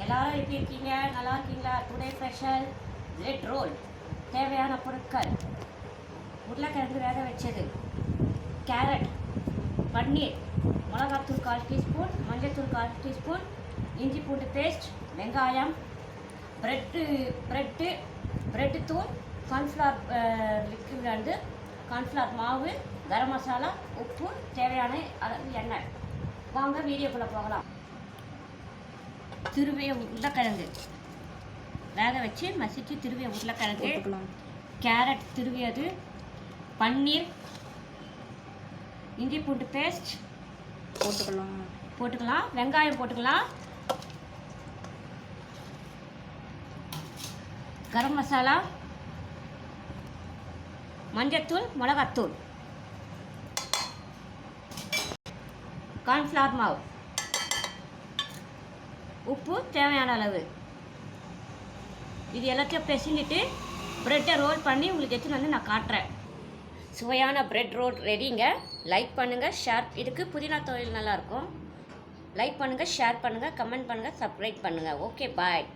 எல்லாரும் எப்படி இருக்கீங்க? நல்லா இருக்கீங்களா? Today special bread roll. தேவையான பொருட்கள்: உருளைக்கிழங்கு வேக வச்சது, கேரட், பன்னீர், மிளகாத்தூள் 1/4 டீஸ்பூன், மஞ்சள்தூள் 1/4 டீஸ்பூன், இஞ்சி பூண்டு பேஸ்ட், வெங்காயம், பிரெட்டு தூள், கார்ன்ஃப்ளவர் லிக்விட் வந்து கார்ன்ஃப்ளவர் மாவு, கரம் மசாலா, உப்பு, தேவையான அளவு எண்ணெய். வாங்க வீடியோக்குள்ளே போகலாம். திருவிய உருளைக்கிழங்கு வேக வச்சு மசிச்சு திருவிய உருளைக்கிழங்கு, கேரட் திருவியது, பன்னீர், இஞ்சி பூண்டு பேஸ்ட் போட்டுக்கலாம், வெங்காயம் போட்டுக்கலாம், கரம் மசாலா, மஞ்சத்தூள், மிளகாத்தூள், கார்ன்ஃப்ளவர் மாவு, உப்பு தேவையான அளவு. இது எல்லாத்தையும் பிசைஞ்சிட்டு ப்ரெட்டை ரோல் பண்ணி உங்களுக்கு எடுத்துன்னு வந்து நான் காட்டுறேன். சுவையான பிரெட் ரோல் ரெடிங்க. லைக் பண்ணுங்கள், ஷேர். இதுக்கு புதினா தொழில் நல்லாயிருக்கும். லைக் பண்ணுங்கள், ஷேர் பண்ணுங்கள், கமெண்ட் பண்ணுங்கள், சப்ஸ்கிரைப் பண்ணுங்கள். ஓகே, பாய்.